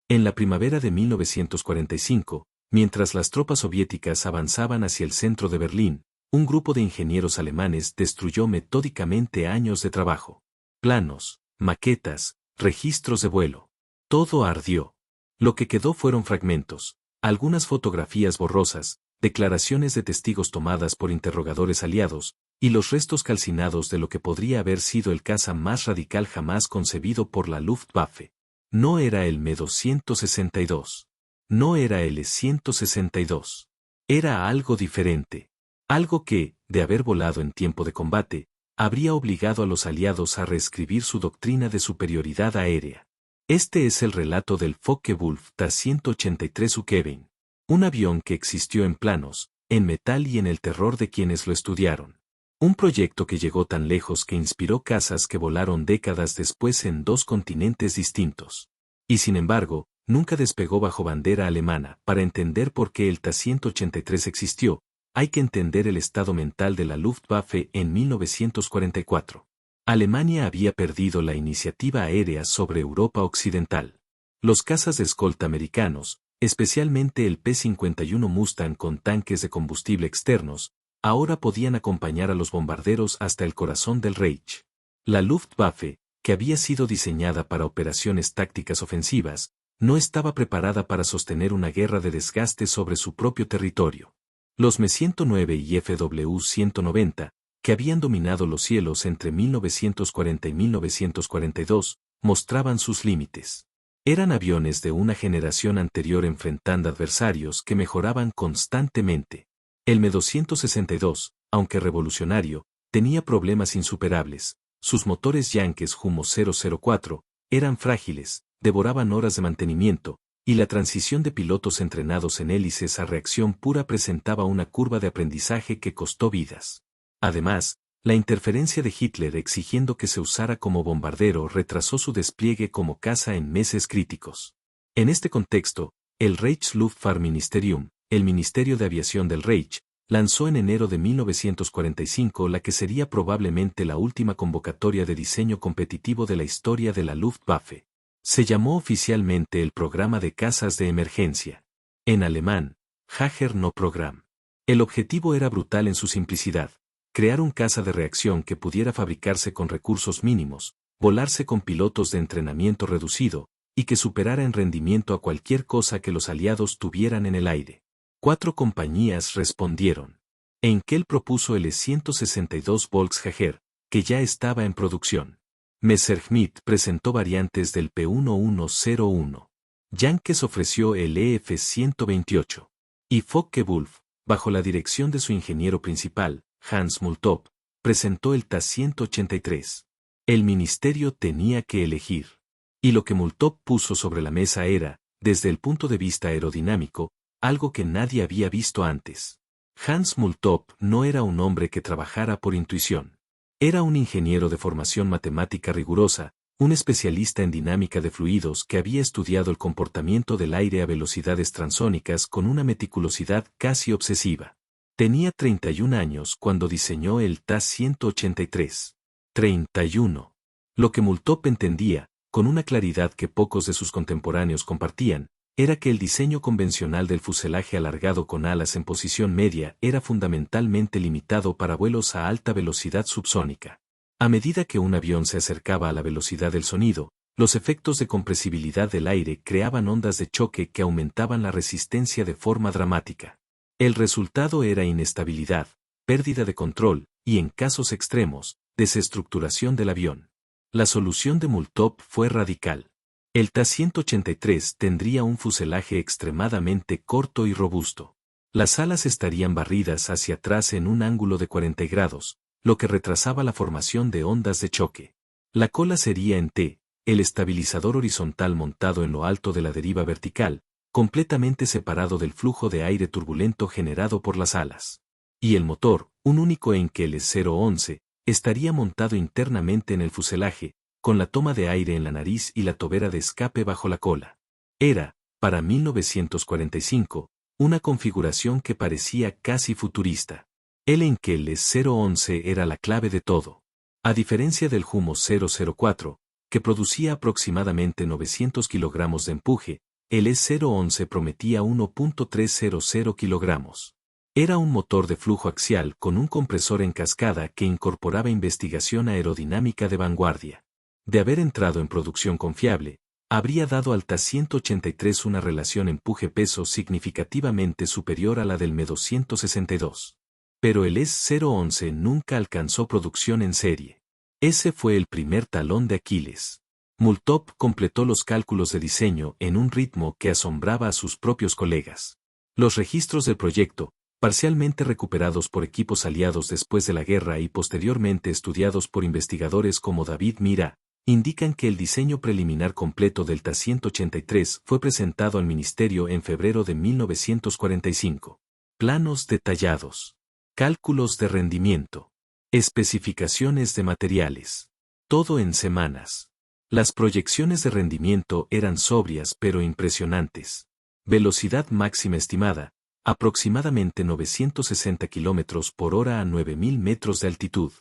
En la primavera de 1945, mientras las tropas soviéticas avanzaban hacia el centro de Berlín, un grupo de ingenieros alemanes destruyó metódicamente años de trabajo. Planos, maquetas, registros de vuelo. Todo ardió. Lo que quedó fueron fragmentos, algunas fotografías borrosas, declaraciones de testigos tomadas por interrogadores aliados, y los restos calcinados de lo que podría haber sido el caza más radical jamás concebido por la Luftwaffe. No era el Me-262. No era el E-162. Era algo diferente. Algo que, de haber volado en tiempo de combate, habría obligado a los aliados a reescribir su doctrina de superioridad aérea. Este es el relato del Focke-Wulf Ta-183 Ukeben. Un avión que existió en planos, en metal y en el terror de quienes lo estudiaron. Un proyecto que llegó tan lejos que inspiró cazas que volaron décadas después en dos continentes distintos. Y sin embargo, nunca despegó bajo bandera alemana. Para entender por qué el Ta-183 existió, hay que entender el estado mental de la Luftwaffe en 1944. Alemania había perdido la iniciativa aérea sobre Europa Occidental. Los cazas de escolta americanos, especialmente el P-51 Mustang con tanques de combustible externos, ahora podían acompañar a los bombarderos hasta el corazón del Reich. La Luftwaffe, que había sido diseñada para operaciones tácticas ofensivas, no estaba preparada para sostener una guerra de desgaste sobre su propio territorio. Los Me-109 y FW-190, que habían dominado los cielos entre 1940 y 1942, mostraban sus límites. Eran aviones de una generación anterior enfrentando adversarios que mejoraban constantemente. El Me-262, aunque revolucionario, tenía problemas insuperables. Sus motores Yankees Jumo 004 eran frágiles, devoraban horas de mantenimiento, y la transición de pilotos entrenados en hélices a reacción pura presentaba una curva de aprendizaje que costó vidas. Además, la interferencia de Hitler exigiendo que se usara como bombardero retrasó su despliegue como caza en meses críticos. En este contexto, el Reichsluftfahrtministerium, el Ministerio de Aviación del Reich, lanzó en enero de 1945 la que sería probablemente la última convocatoria de diseño competitivo de la historia de la Luftwaffe. Se llamó oficialmente el Programa de Cazas de Emergencia. En alemán, Jäger-No-Programm. El objetivo era brutal en su simplicidad: crear un caza de reacción que pudiera fabricarse con recursos mínimos, volarse con pilotos de entrenamiento reducido, y que superara en rendimiento a cualquier cosa que los aliados tuvieran en el aire. 4 compañías respondieron. Henkel propuso el E-162 Volksjager, que ya estaba en producción. Messerschmitt presentó variantes del P-1101. Yankees ofreció el EF-128. Y Focke-Wulf, bajo la dirección de su ingeniero principal, Hans Multop, presentó el Ta-183. El ministerio tenía que elegir. Y lo que Multop puso sobre la mesa era, desde el punto de vista aerodinámico, algo que nadie había visto antes. Hans Multop no era un hombre que trabajara por intuición. Era un ingeniero de formación matemática rigurosa, un especialista en dinámica de fluidos que había estudiado el comportamiento del aire a velocidades transónicas con una meticulosidad casi obsesiva. Tenía 31 años cuando diseñó el Ta-183. 31. Lo que Multop entendía, con una claridad que pocos de sus contemporáneos compartían, era que el diseño convencional del fuselaje alargado con alas en posición media era fundamentalmente limitado para vuelos a alta velocidad subsónica. A medida que un avión se acercaba a la velocidad del sonido, los efectos de compresibilidad del aire creaban ondas de choque que aumentaban la resistencia de forma dramática. El resultado era inestabilidad, pérdida de control, y en casos extremos, desestructuración del avión. La solución de Multop fue radical. El Ta-183 tendría un fuselaje extremadamente corto y robusto. Las alas estarían barridas hacia atrás en un ángulo de 40 grados, lo que retrasaba la formación de ondas de choque. La cola sería en T, el estabilizador horizontal montado en lo alto de la deriva vertical, completamente separado del flujo de aire turbulento generado por las alas. Y el motor, un único Henkel E-011, estaría montado internamente en el fuselaje, con la toma de aire en la nariz y la tobera de escape bajo la cola. Era, para 1945, una configuración que parecía casi futurista. El Henkel E-011 era la clave de todo. A diferencia del Jumo 004, que producía aproximadamente 900 kilogramos de empuje, el E-011 prometía 1.300 kilogramos. Era un motor de flujo axial con un compresor en cascada que incorporaba investigación aerodinámica de vanguardia. De haber entrado en producción confiable, habría dado al Ta-183 una relación empuje-peso significativamente superior a la del Me-262. Pero el E-011 nunca alcanzó producción en serie. Ese fue el primer talón de Aquiles. Multop completó los cálculos de diseño en un ritmo que asombraba a sus propios colegas. Los registros del proyecto, parcialmente recuperados por equipos aliados después de la guerra y posteriormente estudiados por investigadores como David Mira, indican que el diseño preliminar completo del Ta-183 fue presentado al Ministerio en febrero de 1945. Planos detallados. Cálculos de rendimiento. Especificaciones de materiales. Todo en semanas. Las proyecciones de rendimiento eran sobrias pero impresionantes. Velocidad máxima estimada, aproximadamente 960 km por hora a 9.000 metros de altitud.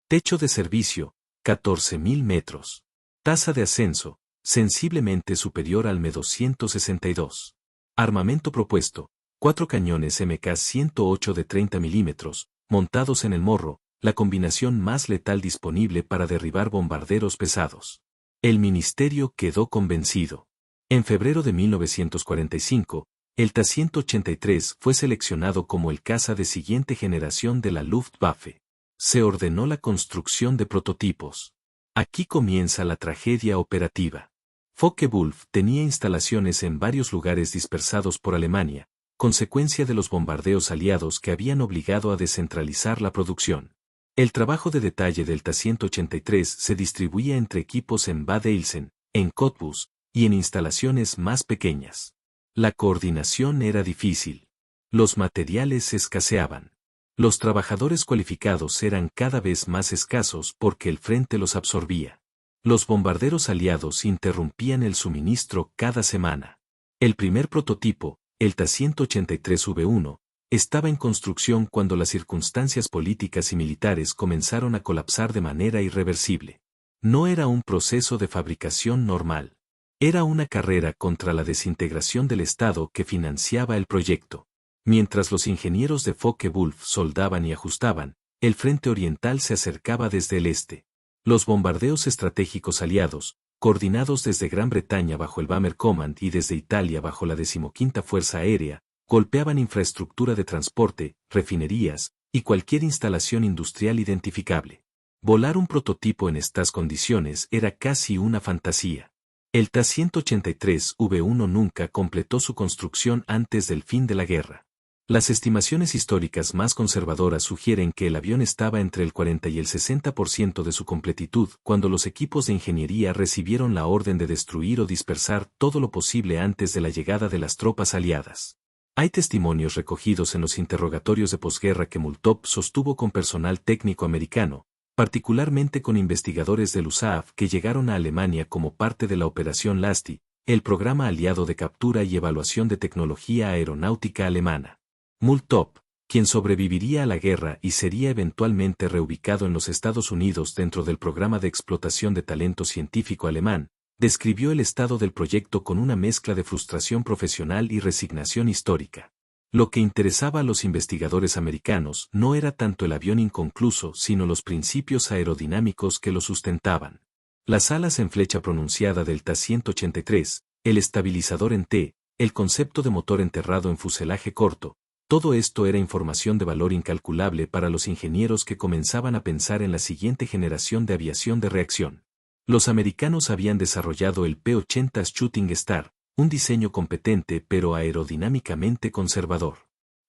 Techo de servicio, 14.000 metros. Tasa de ascenso, sensiblemente superior al Me-262. Armamento propuesto, 4 cañones MK-108 de 30 milímetros, montados en el morro, la combinación más letal disponible para derribar bombarderos pesados. El ministerio quedó convencido. En febrero de 1945, el Ta-183 fue seleccionado como el caza de siguiente generación de la Luftwaffe. Se ordenó la construcción de prototipos. Aquí comienza la tragedia operativa. Focke-Wulf tenía instalaciones en varios lugares dispersados por Alemania, consecuencia de los bombardeos aliados que habían obligado a descentralizar la producción. El trabajo de detalle del Ta-183 se distribuía entre equipos en Bad Eilsen, en Cottbus, y en instalaciones más pequeñas. La coordinación era difícil. Los materiales escaseaban. Los trabajadores cualificados eran cada vez más escasos porque el frente los absorbía. Los bombarderos aliados interrumpían el suministro cada semana. El primer prototipo, el Ta-183V1, estaba en construcción cuando las circunstancias políticas y militares comenzaron a colapsar de manera irreversible. No era un proceso de fabricación normal. Era una carrera contra la desintegración del Estado que financiaba el proyecto. Mientras los ingenieros de Focke-Wulf soldaban y ajustaban, el frente oriental se acercaba desde el este. Los bombardeos estratégicos aliados, coordinados desde Gran Bretaña bajo el Bomber Command y desde Italia bajo la 15ª Fuerza Aérea, golpeaban infraestructura de transporte, refinerías, y cualquier instalación industrial identificable. Volar un prototipo en estas condiciones era casi una fantasía. El Ta-183V1 nunca completó su construcción antes del fin de la guerra. Las estimaciones históricas más conservadoras sugieren que el avión estaba entre el 40 y el 60% de su completitud cuando los equipos de ingeniería recibieron la orden de destruir o dispersar todo lo posible antes de la llegada de las tropas aliadas. Hay testimonios recogidos en los interrogatorios de posguerra que Multop sostuvo con personal técnico americano, particularmente con investigadores del USAF que llegaron a Alemania como parte de la Operación Lasty, el programa aliado de captura y evaluación de tecnología aeronáutica alemana. Multop, quien sobreviviría a la guerra y sería eventualmente reubicado en los Estados Unidos dentro del programa de explotación de talento científico alemán, describió el estado del proyecto con una mezcla de frustración profesional y resignación histórica. Lo que interesaba a los investigadores americanos no era tanto el avión inconcluso sino los principios aerodinámicos que lo sustentaban. Las alas en flecha pronunciada del Ta-183, el estabilizador en T, el concepto de motor enterrado en fuselaje corto, todo esto era información de valor incalculable para los ingenieros que comenzaban a pensar en la siguiente generación de aviación de reacción. Los americanos habían desarrollado el P-80 Shooting Star, un diseño competente pero aerodinámicamente conservador.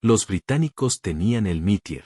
Los británicos tenían el Meteor.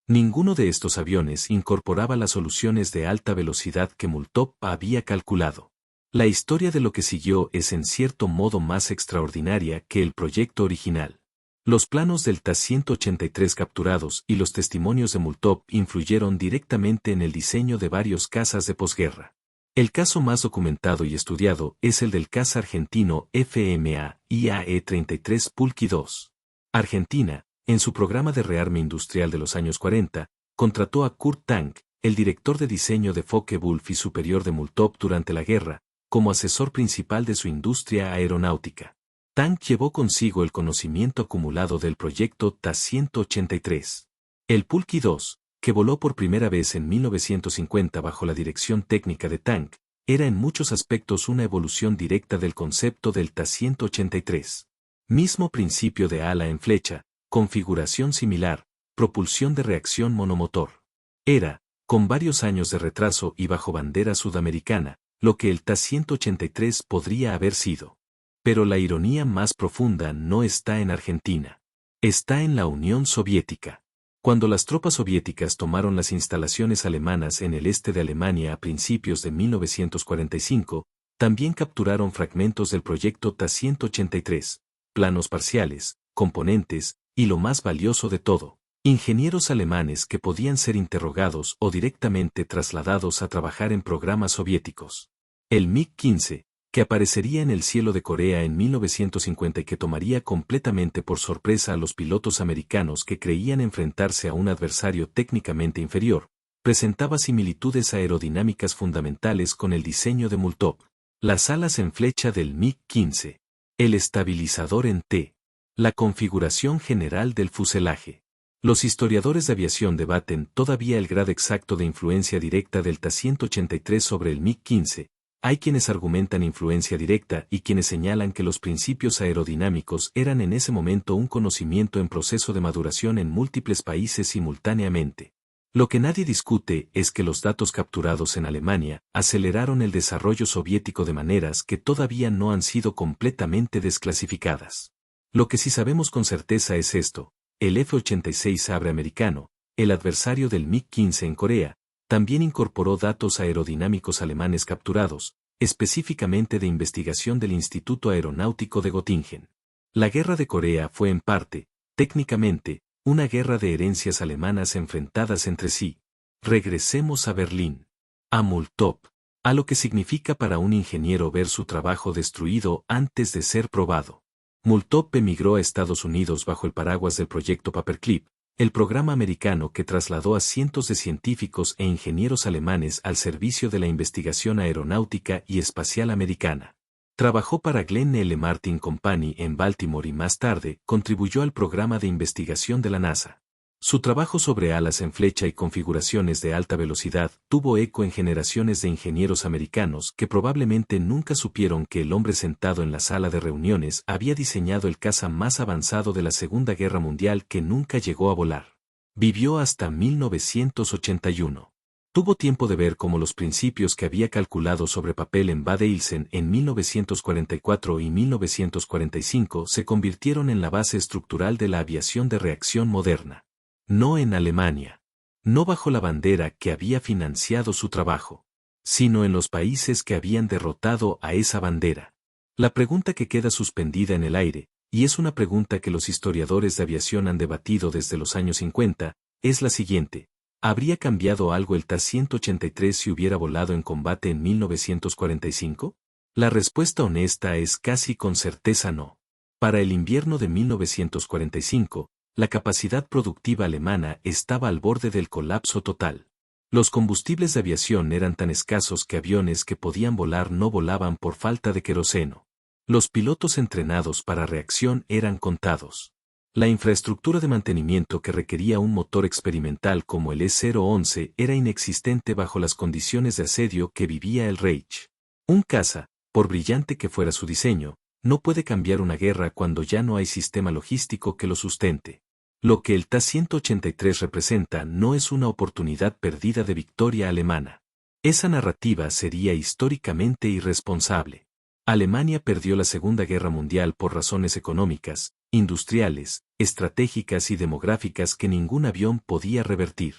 Ninguno de estos aviones incorporaba las soluciones de alta velocidad que Multop había calculado. La historia de lo que siguió es en cierto modo más extraordinaria que el proyecto original. Los planos del Ta-183 capturados y los testimonios de Multop influyeron directamente en el diseño de varios cazas de posguerra. El caso más documentado y estudiado es el del caza argentino FMA IAE-33 Pulqui 2. Argentina, en su programa de rearme industrial de los años 40, contrató a Kurt Tank, el director de diseño de Focke-Wulf y superior de Multop durante la guerra, como asesor principal de su industria aeronáutica. Tang llevó consigo el conocimiento acumulado del proyecto Ta-183. El Pulki 2, que voló por primera vez en 1950 bajo la dirección técnica de Tang, era en muchos aspectos una evolución directa del concepto del Ta-183. Mismo principio de ala en flecha, configuración similar, propulsión de reacción monomotor. Era, con varios años de retraso y bajo bandera sudamericana, lo que el Ta-183 podría haber sido. Pero la ironía más profunda no está en Argentina. Está en la Unión Soviética. Cuando las tropas soviéticas tomaron las instalaciones alemanas en el este de Alemania a principios de 1945, también capturaron fragmentos del proyecto Ta-183, planos parciales, componentes, y lo más valioso de todo, ingenieros alemanes que podían ser interrogados o directamente trasladados a trabajar en programas soviéticos. El MiG-15, que aparecería en el cielo de Corea en 1950 y que tomaría completamente por sorpresa a los pilotos americanos que creían enfrentarse a un adversario técnicamente inferior, presentaba similitudes aerodinámicas fundamentales con el diseño de Multov, las alas en flecha del MiG-15, el estabilizador en T, la configuración general del fuselaje. Los historiadores de aviación debaten todavía el grado exacto de influencia directa del Ta-183 sobre el MiG-15. Hay quienes argumentan influencia directa y quienes señalan que los principios aerodinámicos eran en ese momento un conocimiento en proceso de maduración en múltiples países simultáneamente. Lo que nadie discute es que los datos capturados en Alemania aceleraron el desarrollo soviético de maneras que todavía no han sido completamente desclasificadas. Lo que sí sabemos con certeza es esto: el F-86 Sabre americano, el adversario del MiG-15 en Corea, también incorporó datos aerodinámicos alemanes capturados, específicamente de investigación del Instituto Aeronáutico de Göttingen. La Guerra de Corea fue en parte, técnicamente, una guerra de herencias alemanas enfrentadas entre sí. Regresemos a Berlín. A Multov. A lo que significa para un ingeniero ver su trabajo destruido antes de ser probado. Multov emigró a Estados Unidos bajo el paraguas del proyecto Paperclip, el programa americano que trasladó a cientos de científicos e ingenieros alemanes al servicio de la investigación aeronáutica y espacial americana. Trabajó para Glenn L. Martin Company en Baltimore y más tarde contribuyó al programa de investigación de la NASA. Su trabajo sobre alas en flecha y configuraciones de alta velocidad tuvo eco en generaciones de ingenieros americanos que probablemente nunca supieron que el hombre sentado en la sala de reuniones había diseñado el caza más avanzado de la Segunda Guerra Mundial que nunca llegó a volar. Vivió hasta 1981. Tuvo tiempo de ver cómo los principios que había calculado sobre papel en Bad Eilsen en 1944 y 1945 se convirtieron en la base estructural de la aviación de reacción moderna. No en Alemania. No bajo la bandera que había financiado su trabajo, sino en los países que habían derrotado a esa bandera. La pregunta que queda suspendida en el aire, y es una pregunta que los historiadores de aviación han debatido desde los años 50, es la siguiente: ¿habría cambiado algo el Ta-183 si hubiera volado en combate en 1945? La respuesta honesta es casi con certeza no. Para el invierno de 1945, la capacidad productiva alemana estaba al borde del colapso total. Los combustibles de aviación eran tan escasos que aviones que podían volar no volaban por falta de queroseno. Los pilotos entrenados para reacción eran contados. La infraestructura de mantenimiento que requería un motor experimental como el E-011 era inexistente bajo las condiciones de asedio que vivía el Reich. Un caza, por brillante que fuera su diseño, no puede cambiar una guerra cuando ya no hay sistema logístico que lo sustente. Lo que el Ta-183 representa no es una oportunidad perdida de victoria alemana. Esa narrativa sería históricamente irresponsable. Alemania perdió la Segunda Guerra Mundial por razones económicas, industriales, estratégicas y demográficas que ningún avión podía revertir.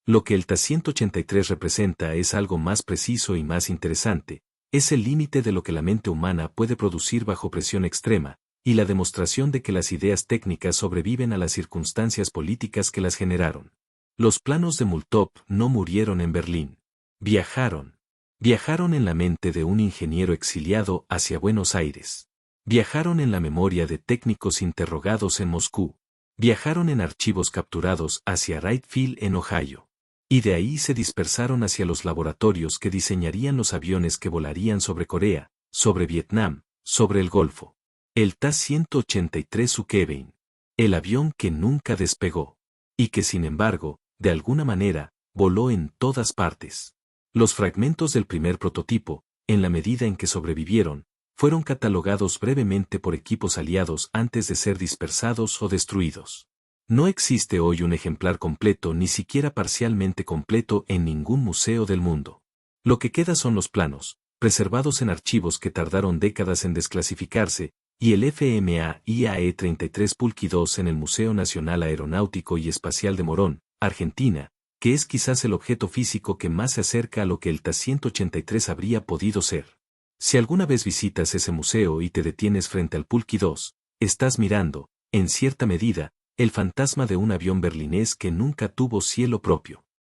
Lo que el Ta-183 representa es algo más preciso y más interesante. Es el límite de lo que la mente humana puede producir bajo presión extrema, y la demostración de que las ideas técnicas sobreviven a las circunstancias políticas que las generaron. Los planos de Multov no murieron en Berlín. Viajaron. Viajaron en la mente de un ingeniero exiliado hacia Buenos Aires. Viajaron en la memoria de técnicos interrogados en Moscú. Viajaron en archivos capturados hacia Wright Field en Ohio. Y de ahí se dispersaron hacia los laboratorios que diseñarían los aviones que volarían sobre Corea, sobre Vietnam, sobre el Golfo. El Ta-183 Sukhevey. El avión que nunca despegó. Y que sin embargo, de alguna manera, voló en todas partes. Los fragmentos del primer prototipo, en la medida en que sobrevivieron, fueron catalogados brevemente por equipos aliados antes de ser dispersados o destruidos. No existe hoy un ejemplar completo ni siquiera parcialmente completo en ningún museo del mundo. Lo que queda son los planos, preservados en archivos que tardaron décadas en desclasificarse, y el FMA IAE-33 Pulqui 2 en el Museo Nacional Aeronáutico y Espacial de Morón, Argentina, que es quizás el objeto físico que más se acerca a lo que el Ta-183 habría podido ser. Si alguna vez visitas ese museo y te detienes frente al Pulqui 2, estás mirando, en cierta medida, el fantasma de un avión berlinés que nunca tuvo cielo propio.